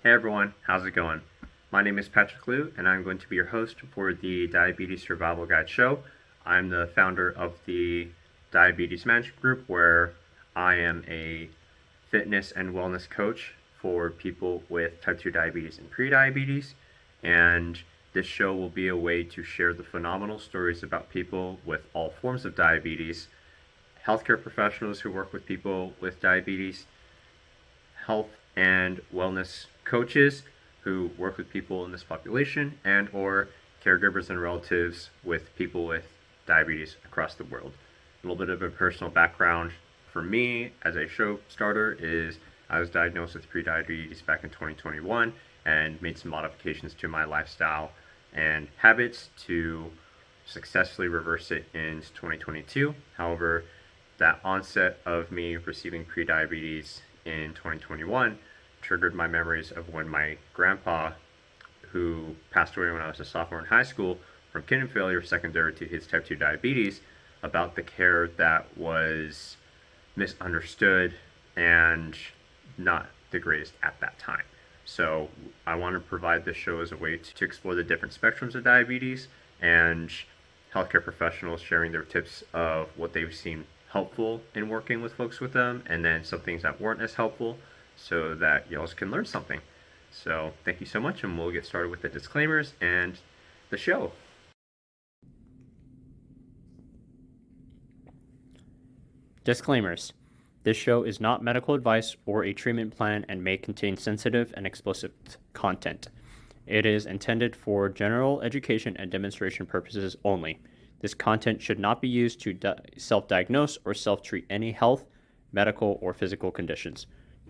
Hey everyone, how's it going? My name is Patrick Liu, and I'm going to be your host for the Diabetes Survival Guide show. I'm the founder of the Diabetes Management Group, where I am a fitness and wellness coach for people with type 2 diabetes and prediabetes. And this show will be a way to share the phenomenal stories about people with all forms of diabetes, healthcare professionals who work with people with diabetes, health and wellness coaches who work with people in this population, and or caregivers and relatives with people with diabetes across the world. A little bit of a personal background for me as a show starter is I was diagnosed with prediabetes back in 2021 and made some modifications to my lifestyle and habits to successfully reverse it in 2022. However, that onset of me receiving prediabetes in 2021 triggered my memories of when my grandpa, who passed away when I was a sophomore in high school from kidney failure secondary to his type 2 diabetes, about the care that was misunderstood and not the greatest at that time. So I want to provide this show as a way to explore the different spectrums of diabetes and healthcare professionals sharing their tips of what they've seen helpful in working with folks with them, and then some things that weren't as helpful so that y'all can learn something. So thank you so much, and we'll get started with the disclaimers and the show. Disclaimers. This show is not medical advice or a treatment plan and may contain sensitive and explicit content. It is intended for general education and demonstration purposes only. This content should not be used to self diagnose or self treat any health, medical, or physical conditions.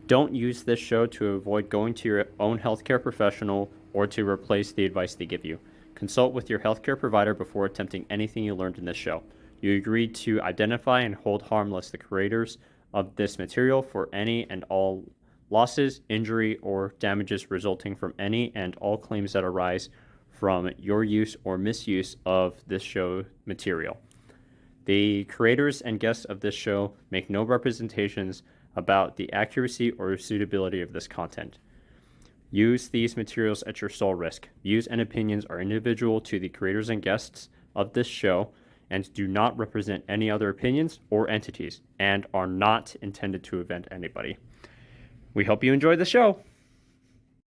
Don't use this show to avoid going to your own healthcare professional or to replace the advice they give you. Consult with your healthcare provider before attempting anything you learned in this show. You agreed to identify and hold harmless the creators of this material for any and all losses, injury, or damages resulting from any and all claims that arise from your use or misuse of this show material. The creators and guests of this show make no representations about the accuracy or suitability of this content. Use these materials at your sole risk. Views and opinions are individual to the creators and guests of this show and do not represent any other opinions or entities and are not intended to offend anybody. We hope you enjoy the show.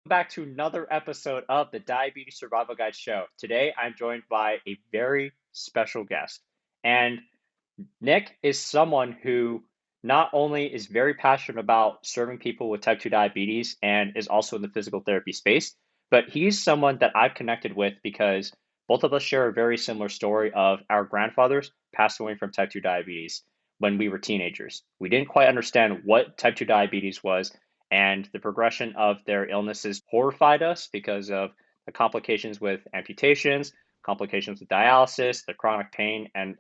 Back to another episode of the Diabetes Survival Guide show. Today I'm joined by a very special guest. And Nick is someone who not only is very passionate about serving people with type 2 diabetes and is also in the physical therapy space, but he's someone that I've connected with because both of us share a very similar story of our grandfathers passed away from type 2 diabetes when we were teenagers. We didn't quite understand what type 2 diabetes was, and the progression of their illnesses horrified us because of the complications with amputations, complications with dialysis, the chronic pain, and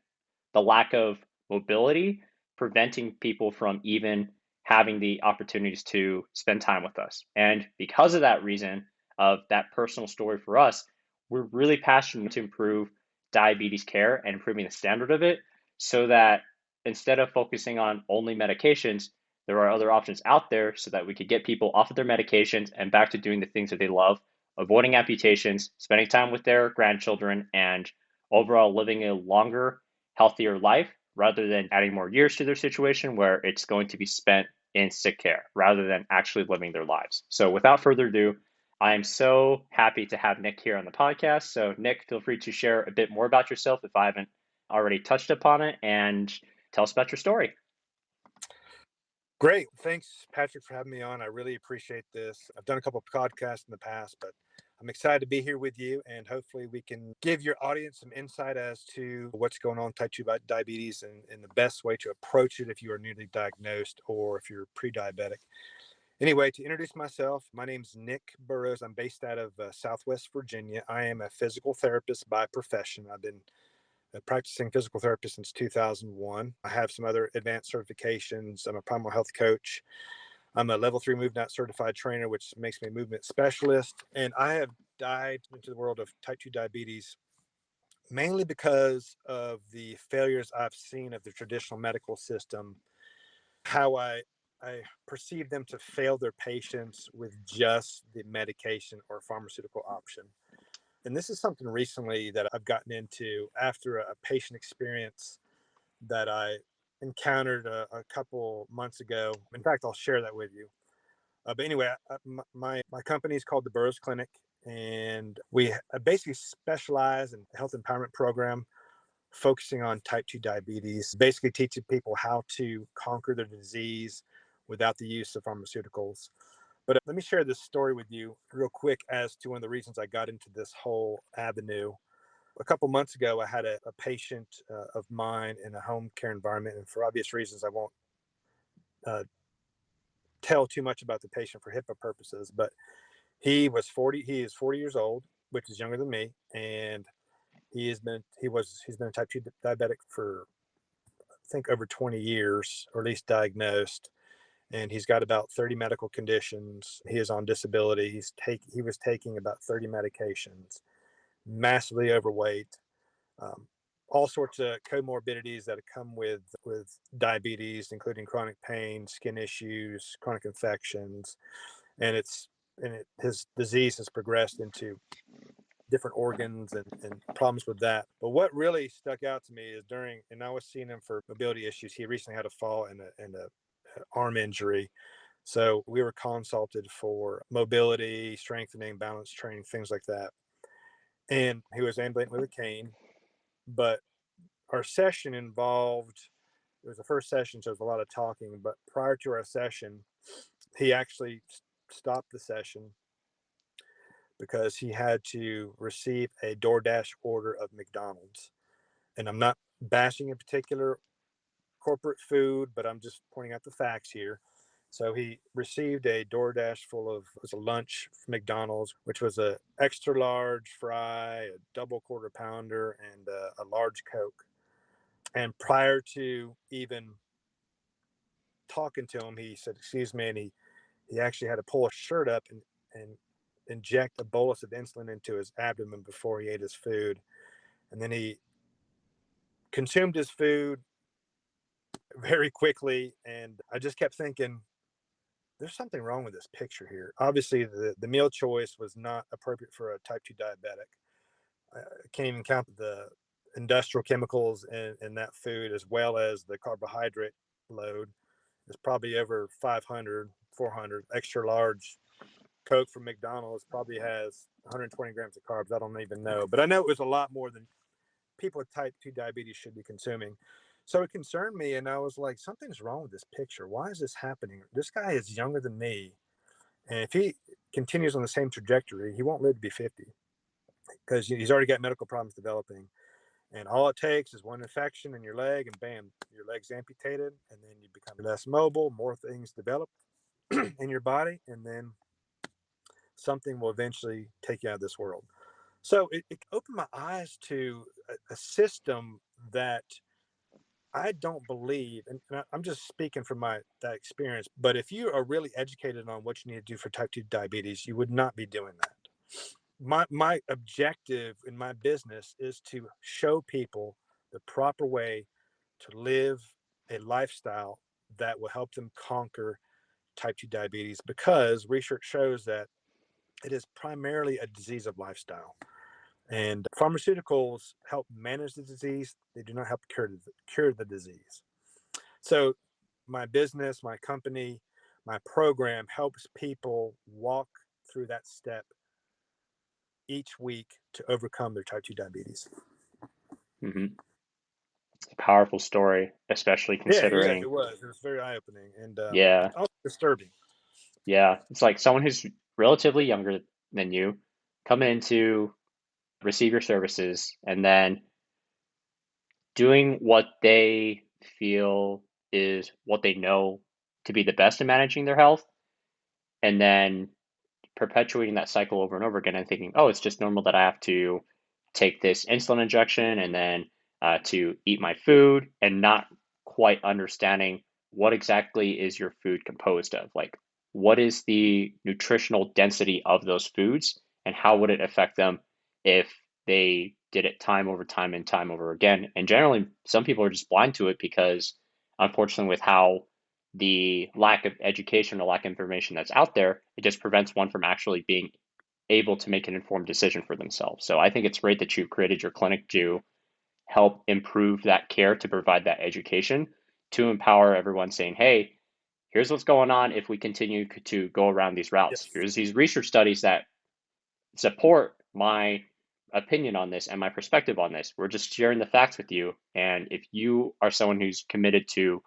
the lack of mobility, preventing people from even having the opportunities to spend time with us. And because of that reason, of that personal story for us, we're really passionate to improve diabetes care and improving the standard of it so that instead of focusing on only medications, there are other options out there so that we could get people off of their medications and back to doing the things that they love, avoiding amputations, spending time with their grandchildren, and overall living a longer, healthier life rather than adding more years to their situation where it's going to be spent in sick care rather than actually living their lives. So, without further ado, I am so happy to have Nick here on the podcast. So, Nick, feel free to share a bit more about yourself if I haven't already touched upon it and tell us about your story. Great. Thanks, Patrick, for having me on. I really appreciate this. I've done a couple of podcasts in the past, but I'm excited to be here with you, and hopefully we can give your audience some insight as to what's going on with type 2 diabetes and the best way to approach it if you are newly diagnosed or if you're pre-diabetic. Anyway, to introduce myself, my name is Nick Burroughs. I'm based out of Southwest Virginia. I am a physical therapist by profession. I've been a practicing physical therapist since 2001. I have some other advanced certifications. I'm a Primal health coach. I'm a level 3 movement certified trainer, which makes me a movement specialist. And I have dived into the world of type 2 diabetes mainly because of the failures I've seen of the traditional medical system, how I I perceive them to fail their patients with just the medication or pharmaceutical option. And this is something recently that I've gotten into after a patient experience that I encountered a couple months ago. In fact, I'll share that with you. But anyway, my company is called the Burroughs Clinic, and we basically specialize in a health empowerment program focusing on type 2 diabetes, basically teaching people how to conquer their disease without the use of pharmaceuticals. But let me share this story with you real quick as to one of the reasons I got into this whole avenue. A couple months ago, I had a patient of mine in a home care environment, and for obvious reasons, I won't uh, tell too much about the patient for HIPAA purposes. But he is 40 years old, which is younger than me, and he's been a type 2 diabetic for I think over 20 years, or at least diagnosed. And he's got about 30 medical conditions. He is on disability. He was taking about 30 medications, massively overweight, um, all sorts of comorbidities that come with diabetes, including chronic pain, skin issues, chronic infections, and his disease has progressed into different organs and problems with that. But what really stuck out to me is and I was seeing him for mobility issues. He recently had a fall and a arm injury. So we were consulted for mobility, strengthening, balance training, things like that. And he was ambulating with a cane, but our session involved, it was the first session, so it was a lot of talking. But prior to our session, he actually stopped the session because he had to receive a DoorDash order of McDonald's. And I'm not bashing a particular corporate food, but I'm just pointing out the facts here. So he received a DoorDash it was a lunch from McDonald's, which was a extra large fry, a double quarter pounder, and a large Coke. And prior to even talking to him, he said, "Excuse me," and he actually had to pull his shirt up and inject a bolus of insulin into his abdomen before he ate his food. And then he consumed his food very quickly. And I just kept thinking, there's something wrong with this picture here. Obviously, the meal choice was not appropriate for a type 2 diabetic. I can't even count the industrial chemicals in that food, as well as the carbohydrate load. It's probably over 500, 400. Extra large Coke from McDonald's probably has 120 grams of carbs. I don't even know. But I know it was a lot more than people with type 2 diabetes should be consuming. So it concerned me, and I was like, something's wrong with this picture. Why is this happening? This guy is younger than me. And if he continues on the same trajectory, he won't live to be 50 because he's already got medical problems developing. And all it takes is one infection in your leg, and bam, your leg's amputated, and then you become less mobile, more things develop in your body, and then something will eventually take you out of this world. So it opened my eyes to a system that I don't believe, and I'm just speaking from that experience, but if you are really educated on what you need to do for type 2 diabetes, you would not be doing that. My objective in my business is to show people the proper way to live a lifestyle that will help them conquer type 2 diabetes, because research shows that it is primarily a disease of lifestyle. And pharmaceuticals help manage the disease. They do not help cure the disease. So my business, my company, my program helps people walk through that step each week to overcome their type 2 diabetes. Mm-hmm. It's a powerful story, especially Yeah, considering, it was. It was very eye opening and yeah, also disturbing. yeah, it's like someone who's relatively younger than you come in to receive your services and then doing what they feel is what they know to be the best in managing their health, and then perpetuating that cycle over and over again and thinking, oh, it's just normal that I have to take this insulin injection and then to eat my food, and not quite understanding what exactly is your food composed of. Like, what is the nutritional density of those foods, and how would it affect them if they did it time over time and time over again? And generally, some people are just blind to it because, unfortunately, with how the lack of education or lack of information that's out there, it just prevents one from actually being able to make an informed decision for themselves. So I think it's great that you created your clinic to help improve that care, to provide that education, to empower everyone saying, hey, here's what's going on if we continue to go around these routes. Yes. Here's these research studies that support my opinion on this and my perspective on this. We're just sharing the facts with you. And if you are someone who's committed to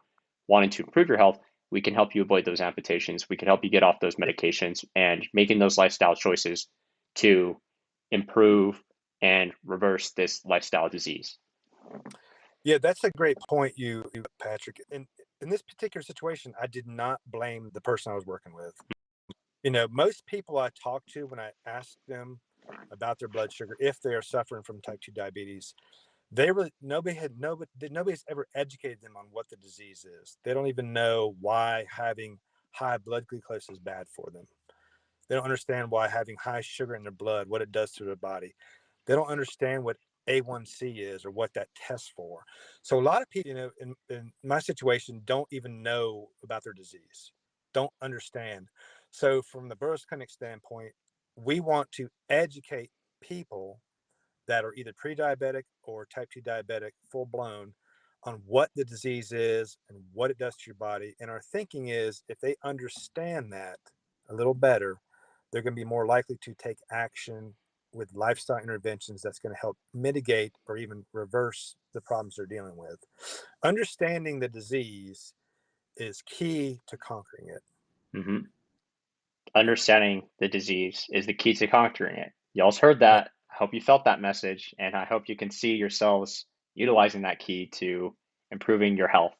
wanting to improve your health, we can help you avoid those amputations. We can help you get off those medications and making those lifestyle choices to improve and reverse this lifestyle disease. Yeah, that's a great point, Patrick. In this particular situation, I did not blame the person I was working with. Most people I talk to, when I ask them about their blood sugar, if they are suffering from type 2 diabetes, nobody's ever educated them on what the disease is. They don't even know why having high blood glucose is bad for them. They don't understand why having high sugar in their blood, what it does to their body. They don't understand what A1C is or what that tests for. So a lot of people, in my situation, don't even know about their disease, don't understand. So from the Burroughs Clinic standpoint, we want to educate people that are either pre-diabetic or type 2 diabetic, full blown, on what the disease is and what it does to your body. And our thinking is, if they understand that a little better, they're going to be more likely to take action with lifestyle interventions that's going to help mitigate or even reverse the problems they're dealing with. Understanding the disease is key to conquering it. Mm-hmm. Understanding the disease is the key to conquering it. Y'all's heard Right. that. I hope you felt that message, and I hope you can see yourselves utilizing that key to improving your health.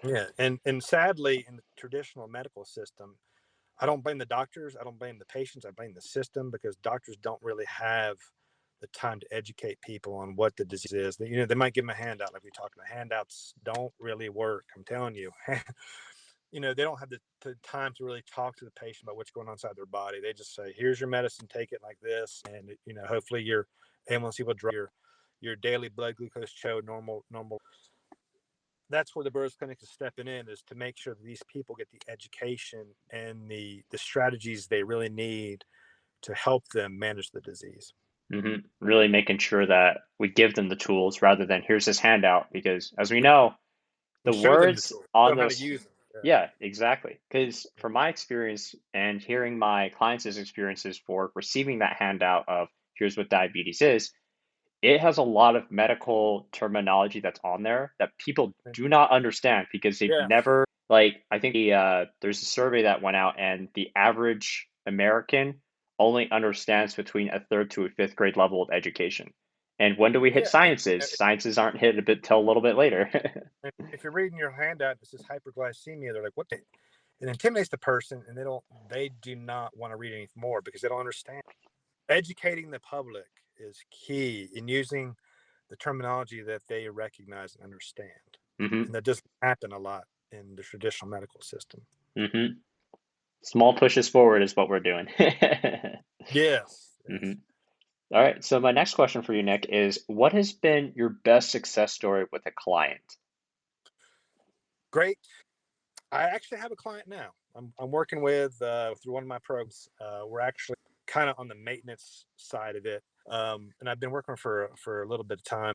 Yeah. And sadly, in the traditional medical system, I don't blame the doctors. I don't blame the patients. I blame the system, because doctors don't really have the time to educate people on what the disease is. They might give them a handout, like we talked about. Handouts don't really work. I'm telling you. They don't have the time to really talk to the patient about what's going on inside their body. They just say, here's your medicine, take it like this. And, hopefully your A1C will drop, your daily blood glucose show normal. That's where the Burroughs Clinic is stepping in, is to make sure that these people get the education and the strategies they really need to help them manage the disease. Mm-hmm. Really making sure that we give them the tools rather than here's this handout, because as we know, the And show them the words tools, show on them how to those, use them. Yeah. yeah, exactly. Because from my experience and hearing my clients' experiences for receiving that handout of here's what diabetes is, it has a lot of medical terminology that's on there that people do not understand because they've Yeah. never, I think there's a survey that went out, and the average American only understands between a third to a fifth grade level of education. And when do we hit Yeah. sciences? Sciences aren't hit a bit till a little bit later. And if you're reading your handout, it says hyperglycemia. They're like, what? It intimidates the person, and they do not want to read any more because they don't understand. Educating the public is key in using the terminology that they recognize and understand. Hmm. And that doesn't happen a lot in the traditional medical system. Hmm. Small pushes forward is what we're doing. Yes. Hmm. Yes. All right. So my next question for you, Nick, is what has been your best success story with a client? Great. I actually have a client now. I'm working with through one of my programs. We're actually kind of on the maintenance side of it, and I've been working for a little bit of time.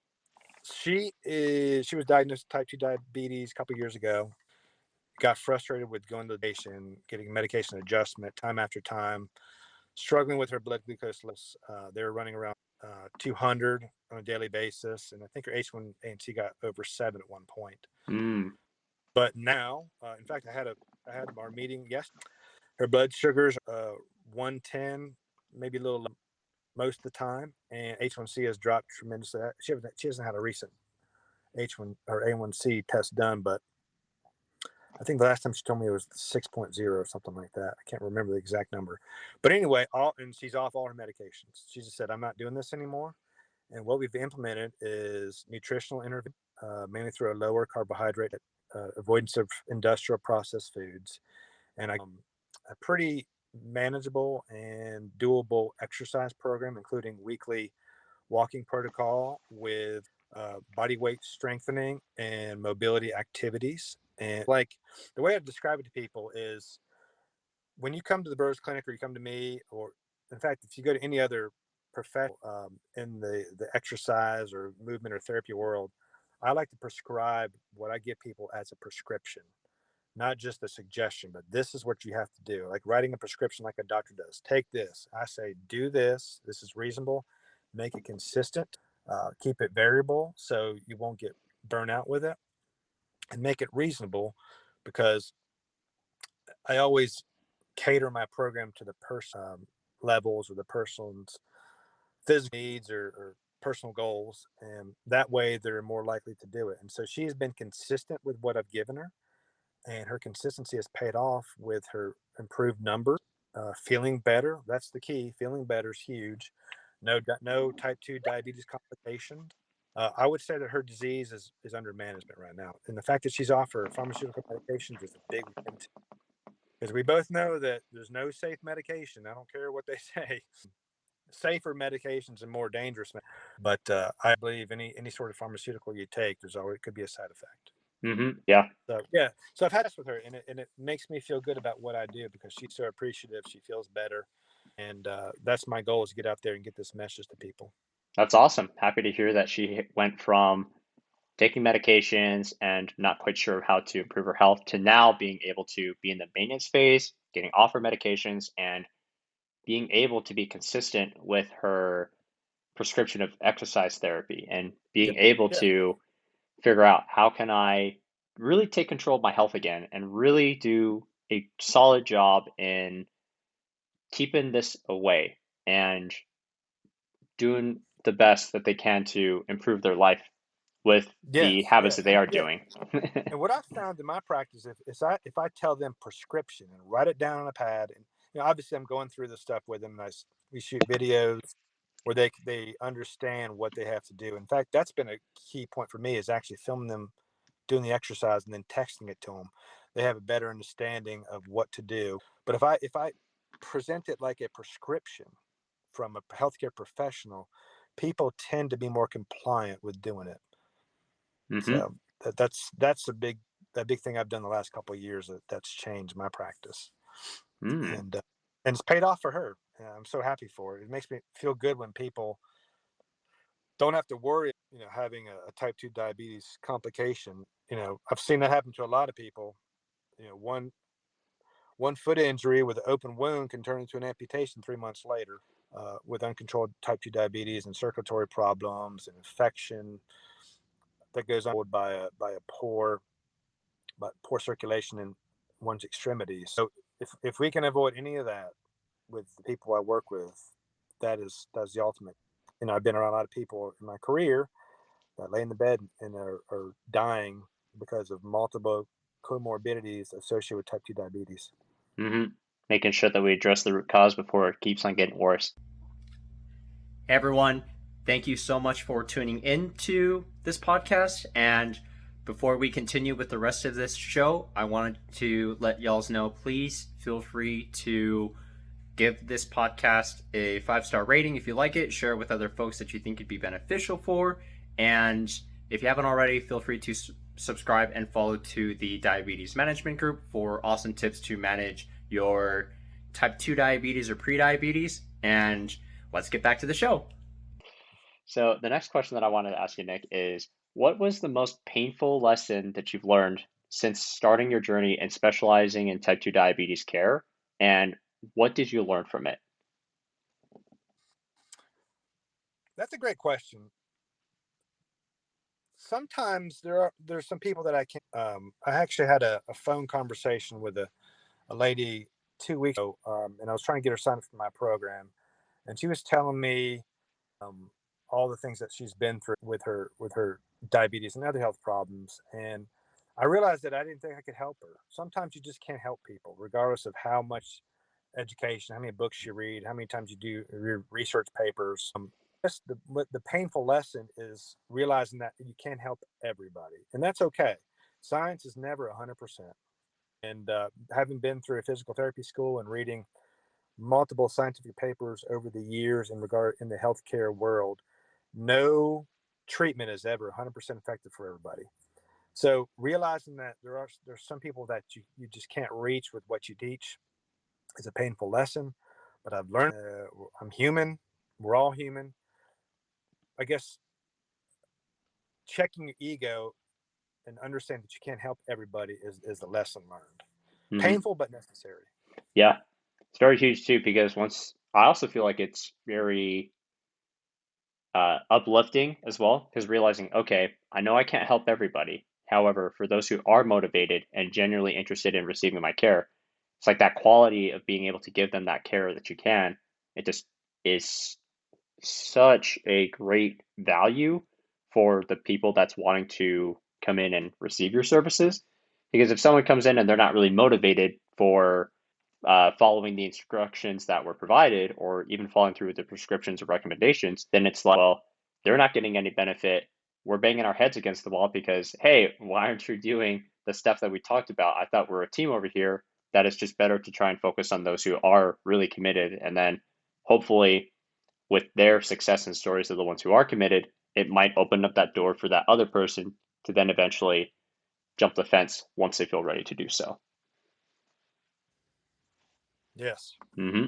She was diagnosed with type 2 diabetes a couple years ago. Got frustrated with going to the patient, getting medication adjustment time after time, struggling with her blood glucose levels. They were running around 200 on a daily basis, and I think her H1A1C got over 7 at one point. Mm. But now, in fact, I had our meeting yesterday. Her blood sugars 110, maybe a little low most of the time, and H1C has dropped tremendously. She hasn't had a recent H1 or A1C test done, but I think the last time she told me it was 6.0 or something like that. I can't remember the exact number. But anyway, and she's off all her medications. She just said, I'm not doing this anymore. And what we've implemented is nutritional intervention, mainly through a lower carbohydrate, avoidance of industrial processed foods, and a pretty manageable and doable exercise program, including weekly walking protocol with body weight strengthening and mobility activities. And like the way I describe it to people is when you come to the Burroughs Clinic or you come to me, or in fact, if you go to any other professional in the exercise or movement or therapy world, I like to prescribe what I give people as a prescription, not just a suggestion, but this is what you have to do. Like writing a prescription like a doctor does. Take this. I say, do this. This is reasonable. Make it consistent. Keep it variable so you won't get burnt out with it, and make it reasonable because I always cater my program to the person levels or the person's physical needs or personal goals, and that way they're more likely to do it. And so she's been consistent with what I've given her, and her consistency has paid off with her improved numbers, feeling better. That's the key. Feeling better is huge. No type 2 diabetes complications. I would say that her disease is under management right now, and the fact that she's off her pharmaceutical medications is a big win, because we both know that there's no safe medication. I don't care what they say. Safer medications and more dangerous, but I believe any sort of pharmaceutical you take, there's always could be a side effect. Yeah. So yeah, so I've had this with her, and it makes me feel good about what I do because she's so appreciative. She feels better, and that's my goal, is to get out there and get this message to people. That's awesome. Happy to hear that she went from taking medications and not quite sure how to improve her health to now being able to be in the maintenance phase, getting off her medications, and being able to be consistent with her prescription of exercise therapy and Yeah, being able yeah, to figure out how can I really take control of my health again and really do a solid job in keeping this away and doing the best that they can to improve their life with the yes, habits yeah, that they and are yeah. doing. And what I've found in my practice, if I tell them prescription and write it down on a pad, and obviously I'm going through this stuff with them, and we shoot videos where they understand what they have to do. In fact, that's been a key point for me, is actually filming them doing the exercise and then texting it to them. They have a better understanding of what to do. But if I present it like a prescription from a healthcare professional, people tend to be more compliant with doing it. Hmm. So that's a big thing I've done the last couple of years, that's changed my practice, Mm. and it's paid off for her. I'm so happy for it. It makes me feel good when people don't have to worry, having a type 2 diabetes complication. I've seen that happen to a lot of people. One foot injury with an open wound can turn into an amputation 3 months later, with uncontrolled type 2 diabetes and circulatory problems and infection that goes on by a poor circulation in one's extremities. So if we can avoid any of that with the people I work with, that's the ultimate. I've been around a lot of people in my career that lay in the bed and are dying because of multiple comorbidities associated with type 2 diabetes. Hmm. Making sure that we address the root cause before it keeps on getting worse. Hey everyone, thank you so much for tuning into this podcast. And before we continue with the rest of this show, I wanted to let y'all know, please feel free to give this podcast a 5-star rating if you like it, share it with other folks that you think it'd be beneficial for. And if you haven't already, feel free to subscribe and follow to the Diabetes Management Group for awesome tips to manage your type 2 diabetes or prediabetes. And let's get back to the show. So, the next question that I wanted to ask you, Nick, is what was the most painful lesson that you've learned since starting your journey and specializing in type 2 diabetes care? And what did you learn from it? That's a great question. Sometimes there's some people that I can't. I actually had a phone conversation with a lady 2 weeks ago, and I was trying to get her signed up for my program, and she was telling me um, all the things that she's been through with her diabetes and other health problems. And I realized that I didn't think I could help her. Sometimes you just can't help people, regardless of how much education, how many books you read, how many times you do your research papers. Just the painful lesson is realizing that you can't help everybody, and that's okay. Science is never 100%. And having been through a physical therapy school and reading multiple scientific papers over the years in the healthcare world, no treatment is ever 100% effective for everybody. So realizing that there's some people that you just can't reach with what you teach is a painful lesson, but I've learned I'm human. We're all human. I guess checking your ego and understand that you can't help everybody is the lesson learned. Hmm. Painful but necessary. Yeah, it's very huge too because once I also feel like it's very uplifting as well because realizing, okay, I know I can't help everybody. However, for those who are motivated and genuinely interested in receiving my care, it's like that quality of being able to give them that care that you can. It just is such a great value for the people that's wanting to come in and receive your services. Because if someone comes in and they're not really motivated for following the instructions that were provided or even following through with the prescriptions or recommendations, then it's like, well, they're not getting any benefit. We're banging our heads against the wall because, hey, why aren't you doing the stuff that we talked about? I thought we're a team over here. That it's just better to try and focus on those who are really committed. And then hopefully, with their success and stories of the ones who are committed, it might open up that door for that other person to then eventually jump the fence once they feel ready to do so. Yes. Hmm.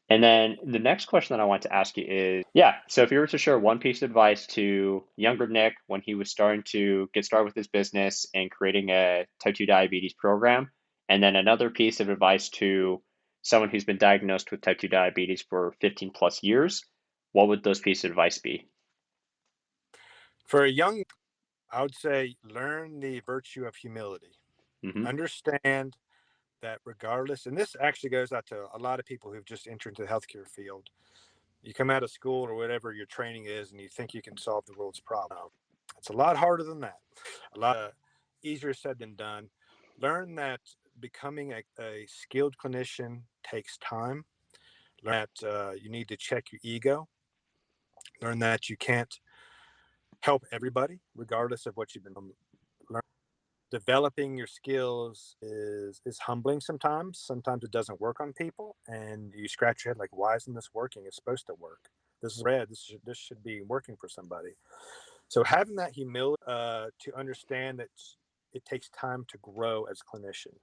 And then the next question that I want to ask you is, yeah, so if you were to share one piece of advice to younger Nick when he was starting to get started with his business and creating a type 2 diabetes program, and then another piece of advice to someone who's been diagnosed with type 2 diabetes for 15 plus years, what would those pieces of advice be? For a young, I would say learn the virtue of humility. Hmm. Understand that regardless, and this actually goes out to a lot of people who've just entered into the healthcare field. You come out of school or whatever your training is, and you think you can solve the world's problem. It's a lot harder than that. A lot easier said than done. Learn that becoming a skilled clinician takes time. Learn that you need to check your ego. Learn that you can't help everybody, regardless of what you've been learning. Developing your skills is humbling sometimes. Sometimes it doesn't work on people, and you scratch your head like, "Why isn't this working? It's supposed to work. This is red. This should be working for somebody." So having that humility to understand that it takes time to grow as a clinician.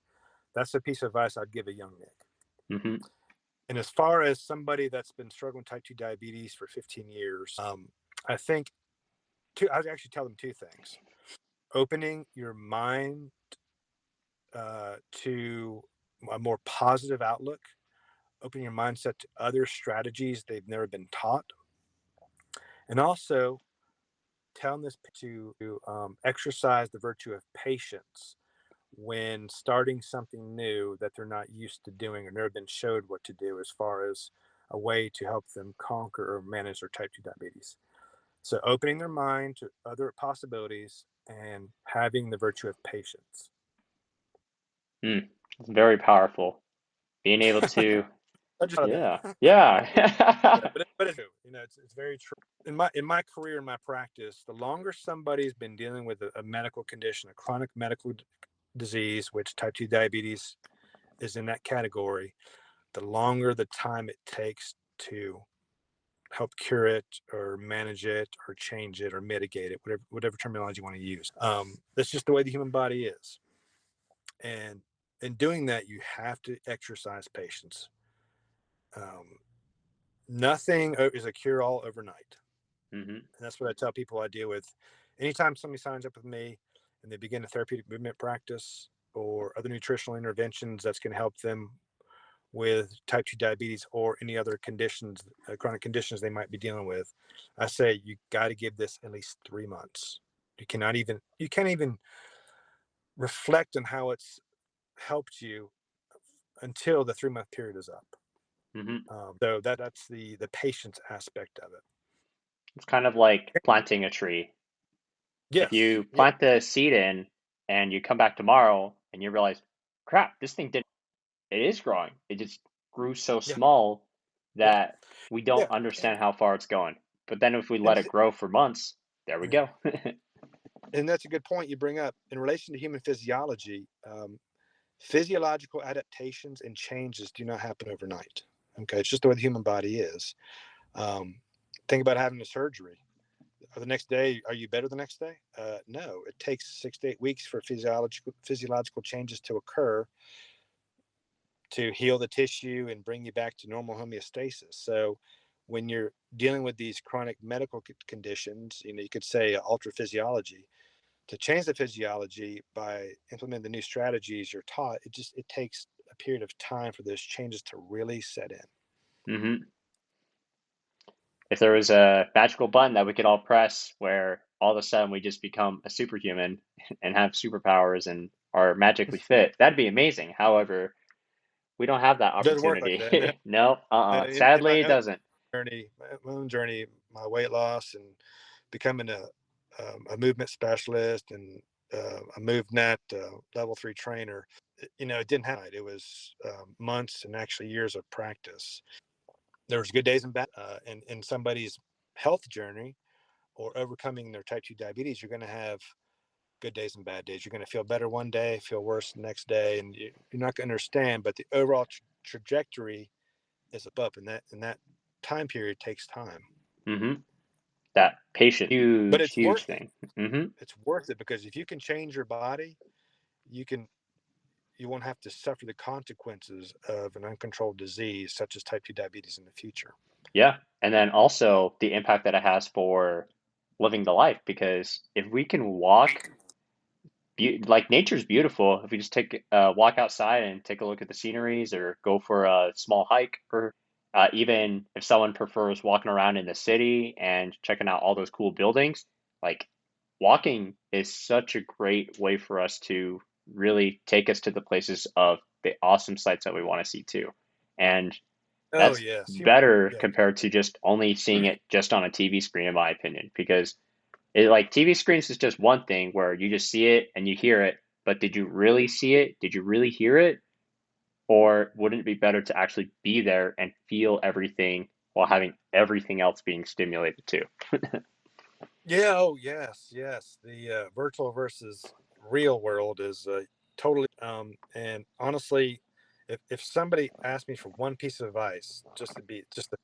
That's a piece of advice I'd give a young Nick. Hmm. And as far as somebody that's been struggling with type 2 diabetes for 15 years, I think I'd actually tell them two things: opening your mind to a more positive outlook, opening your mindset to other strategies they've never been taught, and also telling this to exercise the virtue of patience when starting something new that they're not used to doing or never been showed what to do as far as a way to help them conquer or manage their type 2 diabetes. So opening their mind to other possibilities and having the virtue of patience. Mm. It's very powerful. Being able to, I just thought of yeah, that. yeah. But it's true. It's very true. In my career, in my practice, the longer somebody's been dealing with a medical condition, a chronic medical disease, which type 2 diabetes is in that category, the longer the time it takes to help cure it or manage it or change it or mitigate it, whatever terminology you want to use. That's just the way the human body is. And in doing that, you have to exercise patience. Um, Nothing is a cure all overnight. Hmm. And that's what I tell people I deal with. Anytime somebody signs up with me and they begin a therapeutic movement practice or other nutritional interventions that's going to help them with type 2 diabetes or any other conditions, chronic conditions they might be dealing with, I say you got to give this at least 3 months. You can't even reflect on how it's helped you until the 3 month period is up. Hmm. So that's the patience aspect of it. It's kind of like planting a tree. If Yes. you Yeah. plant the seed in and you come back tomorrow and you realize, crap, this thing didn't, it is growing. It just grew so Yeah. small Yeah. that we don't Yeah. understand how far it's going. But then if we let And it grow for months, there we yeah. go. And that's a good point you bring up in relation to human physiology. Physiological adaptations and changes do not happen overnight. Okay, it's just the way the human body is. Um, think about having a surgery. the next day, are you better the next day? No, it takes 6 to 8 weeks for physiological changes to occur to heal the tissue and bring you back to normal homeostasis. So when you're dealing with these chronic medical conditions, you could say ultra physiology, to change the physiology by implementing the new strategies you're taught, it takes a period of time for those changes to really set in. Mm-hmm. If there was a magical button that we could all press where all of a sudden we just become a superhuman and have superpowers and are magically fit, that'd be amazing. However, we don't have that It doesn't work like that. No, opportunity. No, no. In sadly, it doesn't. my own journey, my weight loss and becoming a movement specialist and a MoveNet level 3 trainer, it didn't happen. It was months and actually years of practice. There was good days and bad. In somebody's health journey or overcoming their type 2 diabetes, you're going to have good days and bad days. You're going to feel better one day, feel worse the next day, and you're not going to understand. But the overall trajectory is up, and that time period takes time. Mm-hmm. That patient, But huge, it's huge worth it. thing. Mm-hmm. It's worth it because if you can change your body, you won't have to suffer the consequences of an uncontrolled disease such as type 2 diabetes in the future. Yeah. And then also the impact that it has for living the life, because if we can walk, like nature's beautiful. If we just take a walk outside and take a look at the sceneries or go for a small hike, or even if someone prefers walking around in the city and checking out all those cool buildings, like walking is such a great way for us to really take us to the places of the awesome sights that we want to see too. And Oh that's yes, better yeah. compared to just only seeing it just on a TV screen, in my opinion, because like TV screens is just one thing where you just see it and you hear it, but did you really see it? Did you really hear it? Or wouldn't it be better to actually be there and feel everything while having everything else being stimulated too? Yeah. Oh yes, yes. The virtual versus real world is totally. And honestly, if somebody asked me for one piece of advice, just to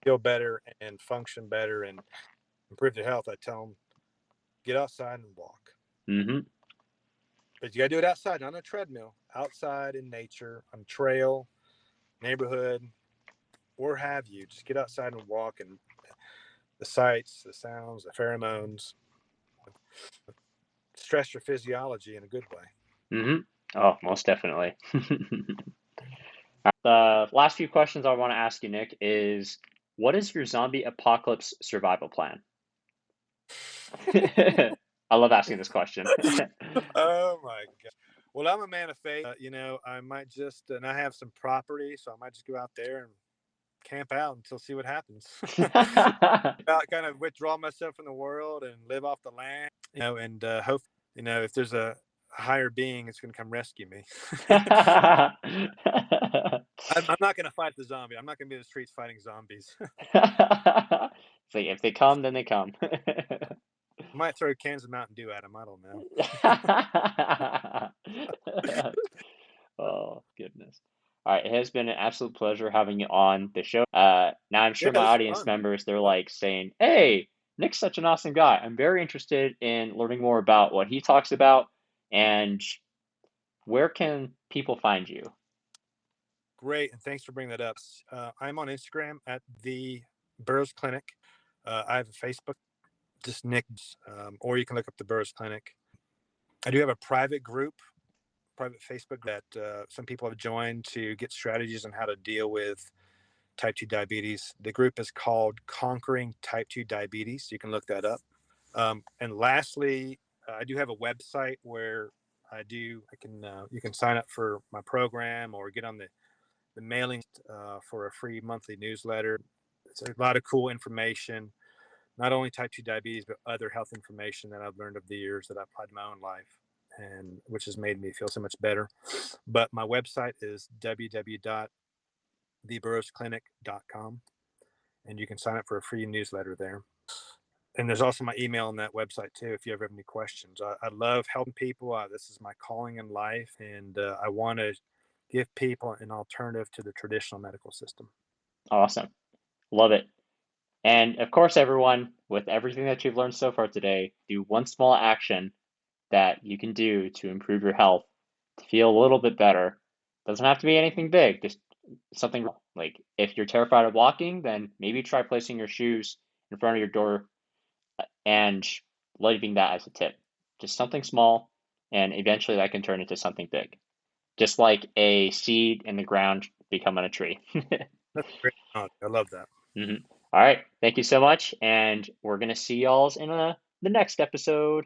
feel better and function better and improve their health, I tell them get outside and walk. Mm-hmm. But you got to do it outside, not on a treadmill. Outside in nature, on trail, neighborhood, or have you. Just get outside and walk, and the sights, the sounds, the pheromones, stress your physiology in a good way. Mm-hmm. Oh, most definitely. The last few questions I want to ask you, Nick, is what is your zombie apocalypse survival plan? I love asking this question. Oh my god. Well, I'm a man of faith. I might just, and I have some property, so I might just go out there and camp out until see what happens. Kind of withdraw myself from the world and live off the land, and hope, if there's a higher being, it's going to come rescue me. I'm not going to fight the zombie. I'm not going to be in the streets fighting zombies. It's like if they come, then they come. I might throw cans of Mountain Dew at them. I don't know. Oh, goodness. All right, it has been an absolute pleasure having you on the show. Now I'm Yeah, sure my this is audience fun. members, they're like saying, "Hey, Nick's such an awesome guy. I'm very interested in learning more about what he talks about, and where can people find you?" Great, and thanks for bringing that up. I'm on Instagram at the Burroughs Clinic. I have a Facebook, just Nick, or you can look up the Burroughs Clinic. I do have a private Facebook that some people have joined to get strategies on how to deal with type 2 diabetes. The group is called Conquering Type 2 Diabetes. You can look that up. And lastly, I do have a website where you can sign up for my program or get on the mailing for a free monthly newsletter. It's a lot of cool information, not only type 2 diabetes, but other health information that I've learned over the years that I've applied in my own life, and which has made me feel so much better. But my website is www.theburroughsclinic.com, and you can sign up for a free newsletter there. And there's also my email on that website too if you ever have any questions. I love helping people. This is my calling in life, and I want to give people an alternative to the traditional medical system. Awesome. Love it. And of course, everyone, with everything that you've learned so far today, do one small action that you can do to improve your health, to feel a little bit better. Doesn't have to be anything big, just something like if you're terrified of walking, then maybe try placing your shoes in front of your door and leaving that as a tip. Just something small, and eventually that can turn into something big. Just like a seed in the ground becoming a tree. That's great. I love that. All right. Thank you so much. And we're going to see y'all in the next episode.